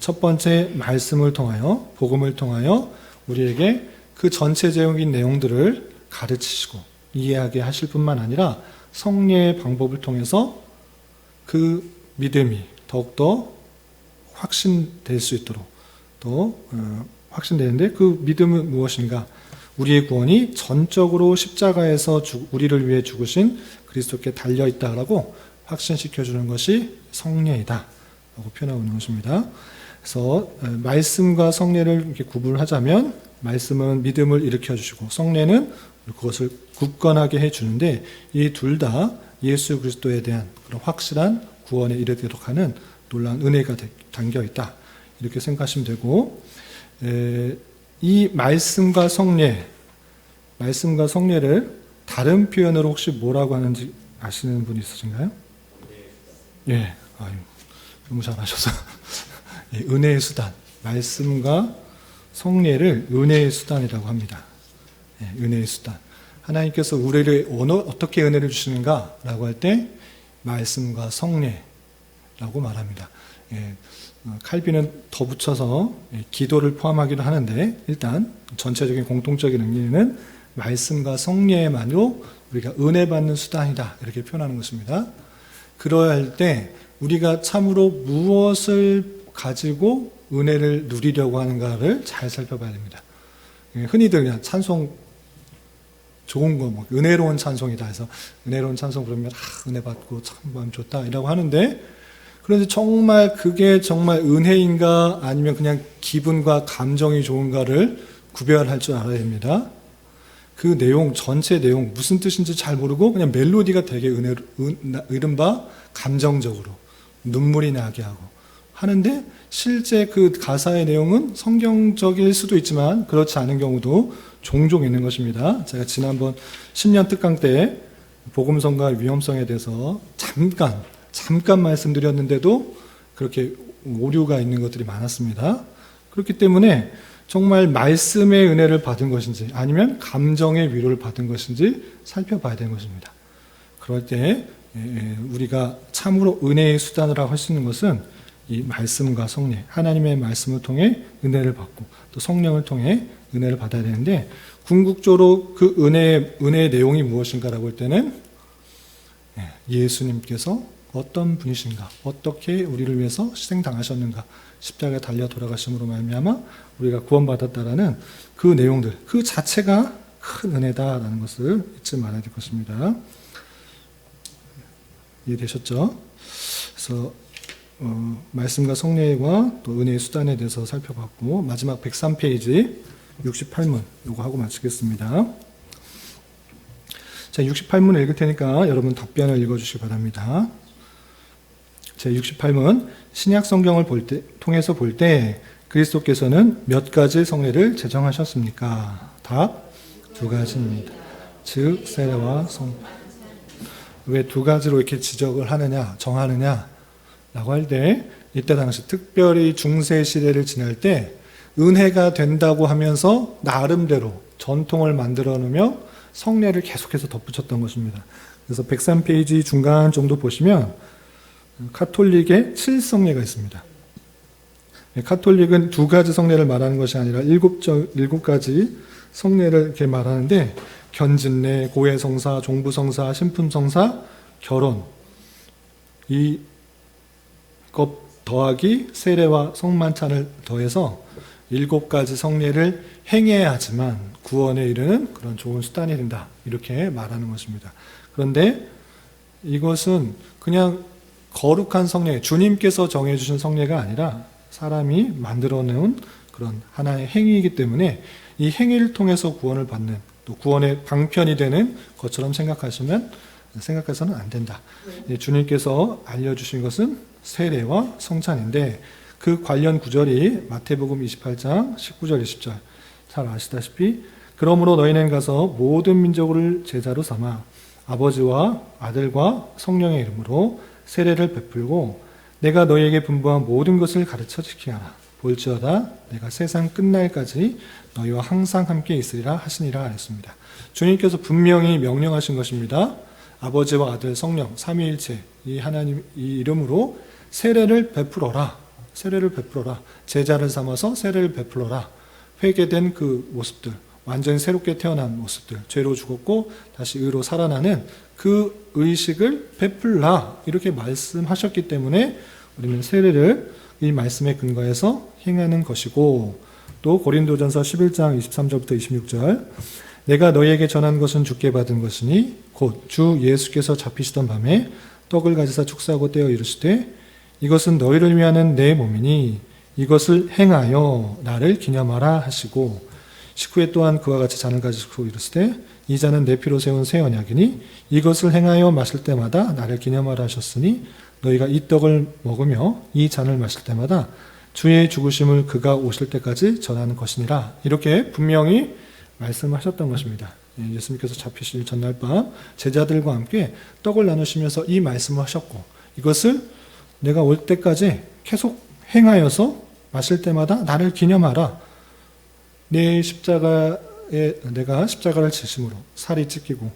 첫 번째 말씀을 통하여 복음을 통하여 우리에게 그 전체적인 내용들을 가르치시고 이해하게 하실 뿐만 아니라 성례의 방법을 통해서 그 믿음이 더욱더 확신될 수 있도록 또 확신되는데 그 믿음은 무엇인가? 우리의 구원이 전적으로 십자가에서 우리를 위해 죽으신 그리스도께 달려있다라고 확신시켜주는 것이 성례이다 라고 표현하고 있는 것입니다. 그래서 말씀과 성례를 이렇게 구분하자면 말씀은 믿음을 일으켜주시고 성례는 그것을 굳건하게 해주는데 이 둘 다 예수 그리스도에 대한 그런 확실한 구원에 이르도록 하는 놀라운 은혜가 담겨있다 이렇게 생각하시면 되고 이 말씀과 성례를 다른 표현으로 혹시 뭐라고 하는지 아시는 분이 있으신가요? 예, 너무 잘하셔서 은혜의 수단, 말씀과 성례를 은혜의 수단이라고 합니다. 은혜의 수단. 하나님께서 우리를 어떻게 은혜를 주시는가라고 할 때 말씀과 성례라고 말합니다. 칼빈은 더 붙여서 기도를 포함하기도 하는데 일단 전체적인 공통적인 의미는 말씀과 성례만으로 우리가 은혜 받는 수단이다 이렇게 표현하는 것입니다. 그러야 할 때 우리가 참으로 무엇을 가지고 은혜를 누리려고 하는가를 잘 살펴봐야 됩니다. 흔히들 그냥 찬송 좋은 거, 뭐 은혜로운 찬송이다 해서 은혜로운 찬송 그러면 은혜 받고 참 마음 좋다 이라고 하는데, 그런데 정말 그게 정말 은혜인가 아니면 그냥 기분과 감정이 좋은가를 구별할 줄 알아야 됩니다. 그 내용, 전체 내용 무슨 뜻인지 잘 모르고 그냥 멜로디가 되게 이른바 감정적으로 눈물이 나게 하고 하는데, 실제 그 가사의 내용은 성경적일 수도 있지만 그렇지 않은 경우도 종종 있는 것입니다. 제가 지난번 10년 특강 때 복음성과 위험성에 대해서 잠깐 말씀드렸는데도 그렇게 오류가 있는 것들이 많았습니다. 그렇기 때문에 정말 말씀의 은혜를 받은 것인지 아니면 감정의 위로를 받은 것인지 살펴봐야 되는 것입니다. 그럴 때 우리가 참으로 은혜의 수단이라고 할 수 있는 것은 이 말씀과 성령, 하나님의 말씀을 통해 은혜를 받고 또 성령을 통해 은혜를 받아야 되는데, 궁극적으로 그 은혜의 내용이 무엇인가라고 할 때는 예수님께서 어떤 분이신가, 어떻게 우리를 위해서 희생당하셨는가, 십자가에 달려 돌아가심으로 말미암아 우리가 구원받았다라는 그 내용들, 그 자체가 큰 은혜다라는 것을 잊지 말아야 될 것입니다. 이해되셨죠? 그래서 말씀과 성령과 또 은혜의 수단에 대해서 살펴봤고, 마지막 103페이지 68문 요거 하고 마치겠습니다. 자, 68문 읽을 테니까 여러분 답변을 읽어주시기 바랍니다. 자, 68문 신약 성경을 통해서 볼 때 그리스도께서는 몇 가지 성례를 제정하셨습니까? 답, 2가지입니다. 즉 세례와 성판. 왜 2가지로 이렇게 지적을 하느냐, 정하느냐 라고 할 때, 이때 당시 특별히 중세 시대를 지날 때 은혜가 된다고 하면서 나름대로 전통을 만들어 놓으며 성례를 계속해서 덧붙였던 것입니다. 그래서 103페이지 중간 정도 보시면 카톨릭의 7성례가 있습니다. 카톨릭은 2가지 성례를 말하는 것이 아니라 7가지 성례를 이렇게 말하는데, 견진례, 고해성사, 종부성사, 신품성사, 결혼, 이것 더하기 세례와 성만찬을 더해서 7가지 성례를 행해야 하지만 구원에 이르는 그런 좋은 수단이 된다, 이렇게 말하는 것입니다. 그런데 이것은 그냥 거룩한 성례, 주님께서 정해주신 성례가 아니라 사람이 만들어내온 그런 하나의 행위이기 때문에 이 행위를 통해서 구원을 받는, 또 구원의 방편이 되는 것처럼 생각해서는 안 된다. 주님께서 알려주신 것은 세례와 성찬인데, 그 관련 구절이 마태복음 28장 19절 20절 잘 아시다시피, 그러므로 너희는 가서 모든 민족을 제자로 삼아 아버지와 아들과 성령의 이름으로 세례를 베풀고 내가 너희에게 분부한 모든 것을 가르쳐 지키게 하라. 볼지어다 내가 세상 끝날까지 너희와 항상 함께 있으리라 하시니라 하였습니다. 주님께서 분명히 명령하신 것입니다. 아버지와 아들, 성령, 삼위일체 이 하나님 이 이름으로 세례를 베풀어라. 세례를 베풀어라. 제자를 삼아서 세례를 베풀어라. 회개된 그 모습들, 완전히 새롭게 태어난 모습들, 죄로 죽었고 다시 의로 살아나는 그 의식을 베풀라, 이렇게 말씀하셨기 때문에 우리는 세례를 이 말씀에 근거해서 행하는 것이고, 또 고린도전서 11장 23절부터 26절 내가 너희에게 전한 것은 주께 받은 것이니 곧 주 예수께서 잡히시던 밤에 떡을 가지사 축사하고 떼어 이르시되 이것은 너희를 위하는 내 몸이니 이것을 행하여 나를 기념하라 하시고, 식후에 또한 그와 같이 잔을 가지고 이르시되 이 잔은 내 피로 세운 새 언약이니 이것을 행하여 마실 때마다 나를 기념하라 하셨으니 너희가 이 떡을 먹으며 이 잔을 마실 때마다 주의 죽으심을 그가 오실 때까지 전하는 것이니라, 이렇게 분명히 말씀하셨던 것입니다. 예수님께서 잡히실 전날 밤 제자들과 함께 떡을 나누시면서 이 말씀을 하셨고, 이것을 내가 올 때까지 계속 행하여서 마실 때마다 나를 기념하라. 내 십자가에 내가 십자가를 지심으로 살이 찢기고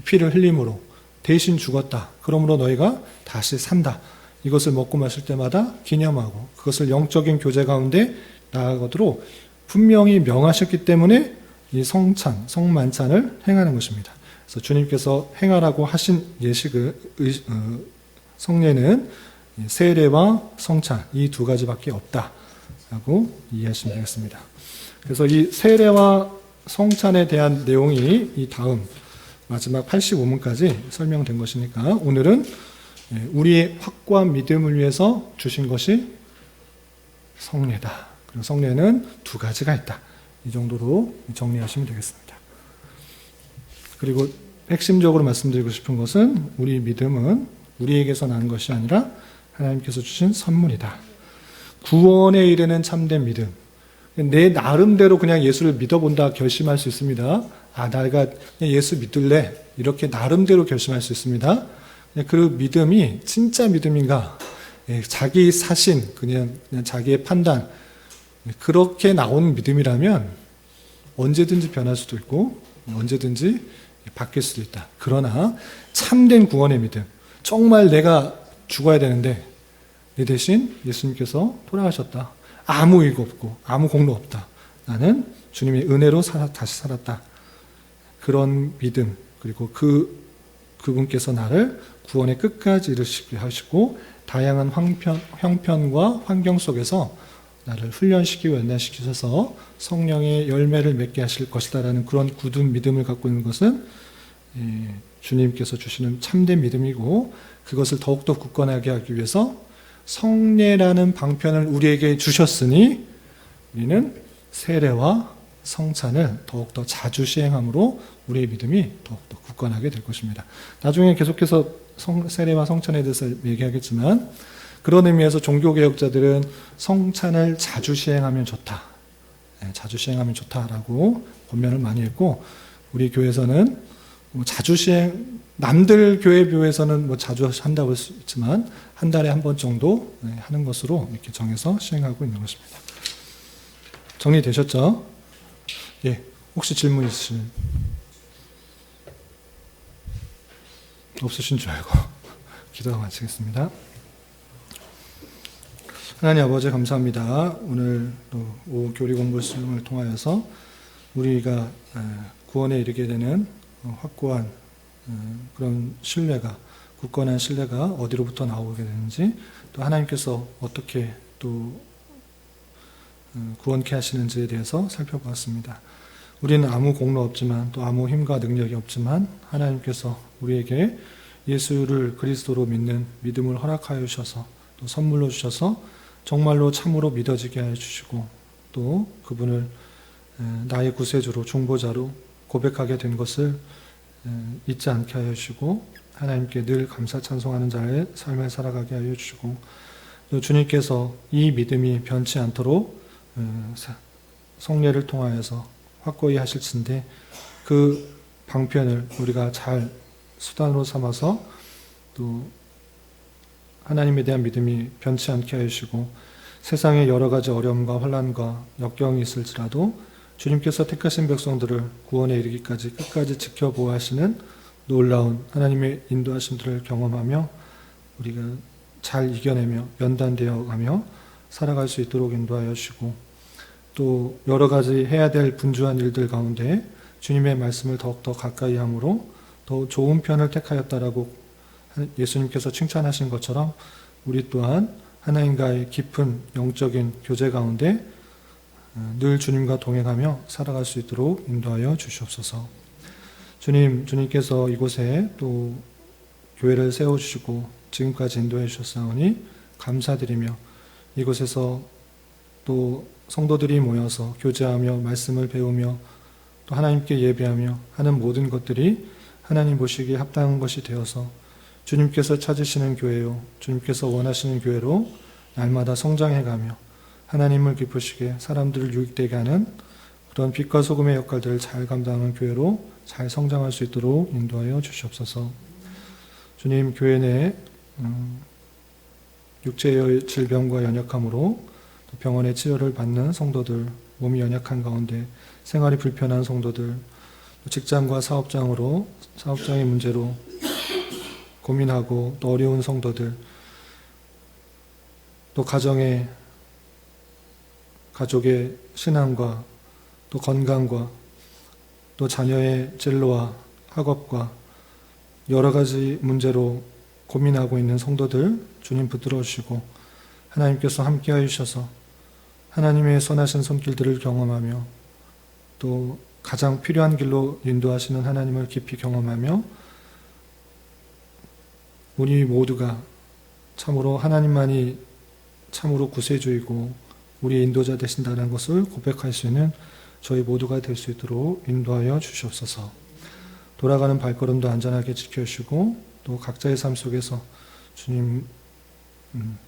피를 흘림으로 대신 죽었다. 그러므로 너희가 다시 산다. 이것을 먹고 마실 때마다 기념하고 그것을 영적인 교제 가운데 나아가도록 분명히 명하셨기 때문에 이 성찬, 성만찬을 행하는 것입니다. 그래서 주님께서 행하라고 하신 예식을 성례는 세례와 성찬 이 두 가지밖에 없다라고 이해하시면 되겠습니다. 그래서 이 세례와 성찬에 대한 내용이 이 다음 마지막 85문까지 설명된 것이니까 오늘은 우리의 확고한 믿음을 위해서 주신 것이 성례다. 그리고 성례는 두 가지가 있다. 이 정도로 정리하시면 되겠습니다. 그리고 핵심적으로 말씀드리고 싶은 것은 우리 믿음은 우리에게서 나는 것이 아니라 하나님께서 주신 선물이다. 구원에 이르는 참된 믿음. 내 나름대로 그냥 예수를 믿어본다 결심할 수 있습니다. 내가 예수 믿을래. 이렇게 나름대로 결심할 수 있습니다. 그 믿음이 진짜 믿음인가? 자기 사신, 그냥 자기의 판단, 그렇게 나오는 믿음이라면 언제든지 변할 수도 있고, 언제든지 바뀔 수도 있다. 그러나 참된 구원의 믿음, 정말 내가 죽어야 되는데 내 대신 예수님께서 돌아가셨다. 아무 이유 없고 아무 공로 없다. 나는 주님의 은혜로 다시 살았다. 그런 믿음, 그리고 그분께서 나를 구원의 끝까지 이르시게 하시고 다양한 형편과 환경 속에서 나를 훈련시키고 연단시키셔서 성령의 열매를 맺게 하실 것이다라는 그런 굳은 믿음을 갖고 있는 것은 주님께서 주시는 참된 믿음이고, 그것을 더욱더 굳건하게 하기 위해서 성례라는 방편을 우리에게 주셨으니 우리는 세례와 성찬을 더욱더 자주 시행함으로 우리의 믿음이 더욱더 굳건하게 될 것입니다. 나중에 계속해서 세례와 성찬에 대해서 얘기하겠지만, 그런 의미에서 종교개혁자들은 성찬을 자주 시행하면 좋다. 자주 시행하면 좋다라고 권면을 많이 했고, 우리 교회에서는 자주 남들 교회에서는 자주 한다고 할 수 있지만, 한 달에 한 번 정도 하는 것으로 이렇게 정해서 시행하고 있는 것입니다. 정리되셨죠? 예. 혹시 질문 있으시면? 없으신 줄 알고 기도하고 마치겠습니다. 하나님 아버지 감사합니다. 오늘 오후 교리 공부를 통하여서 우리가 구원에 이르게 되는 확고한 그런 신뢰가, 굳건한 신뢰가 어디로부터 나오게 되는지, 또 하나님께서 어떻게 또 구원케 하시는지에 대해서 살펴보았습니다. 우리는 아무 공로 없지만, 또 아무 힘과 능력이 없지만 하나님께서 우리에게 예수를 그리스도로 믿는 믿음을 허락하여 주셔서, 또 선물로 주셔서 정말로 참으로 믿어지게 하여 주시고, 또 그분을 나의 구세주로, 중보자로 고백하게 된 것을 잊지 않게 하여 주시고, 하나님께 늘 감사 찬송하는 자의 삶을 살아가게 하여 주시고, 또 주님께서 이 믿음이 변치 않도록 성례를 통하여서 확고히 하실진데, 그 방편을 우리가 잘 수단으로 삼아서 또 하나님에 대한 믿음이 변치 않게 하여 주시고, 세상에 여러 가지 어려움과 혼란과 역경이 있을지라도 주님께서 택하신 백성들을 구원에 이르기까지 끝까지 지켜보아하시는 놀라운 하나님의 인도하심들을 경험하며 우리가 잘 이겨내며 연단되어 가며 살아갈 수 있도록 인도하여 주시고, 또 여러 가지 해야 될 분주한 일들 가운데 주님의 말씀을 더욱더 가까이 함으로 더 좋은 편을 택하였다라고 예수님께서 칭찬하신 것처럼 우리 또한 하나님과의 깊은 영적인 교제 가운데 늘 주님과 동행하며 살아갈 수 있도록 인도하여 주시옵소서. 주님께서 이곳에 또 교회를 세워주시고 지금까지 인도해 주셨사오니 감사드리며, 이곳에서 또 성도들이 모여서 교제하며 말씀을 배우며 또 하나님께 예배하며 하는 모든 것들이 하나님 보시기에 합당한 것이 되어서 주님께서 찾으시는 교회요, 주님께서 원하시는 교회로 날마다 성장해가며 하나님을 기쁘시게 사람들을 유익되게 하는 그런 빛과 소금의 역할들을 잘 감당하는 교회로 잘 성장할 수 있도록 인도하여 주시옵소서. 주님, 교회 내에 육체의 질병과 연약함으로 병원의 치료를 받는 성도들, 몸이 연약한 가운데 생활이 불편한 성도들, 직장과 사업장으로 사업장의 문제로 고민하고 또 어려운 성도들, 또 가족의 신앙과 또 건강과 또 자녀의 진로와 학업과 여러 가지 문제로 고민하고 있는 성도들 주님 붙들어 주시고 하나님께서 함께하여 주셔서 하나님의 선하신 손길들을 경험하며 또 가장 필요한 길로 인도하시는 하나님을 깊이 경험하며 우리 모두가 참으로 하나님만이 참으로 구세주이고 우리의 인도자 되신다는 것을 고백할 수 있는 저희 모두가 될 수 있도록 인도하여 주시옵소서. 돌아가는 발걸음도 안전하게 지켜주시고 또 각자의 삶 속에서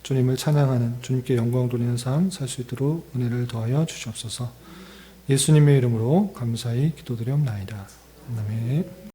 주님을 찬양하는 주님께 영광 돌리는 삶 살 수 있도록 은혜를 더하여 주시옵소서. 예수님의 이름으로 감사히 기도드리옵나이다. 아멘.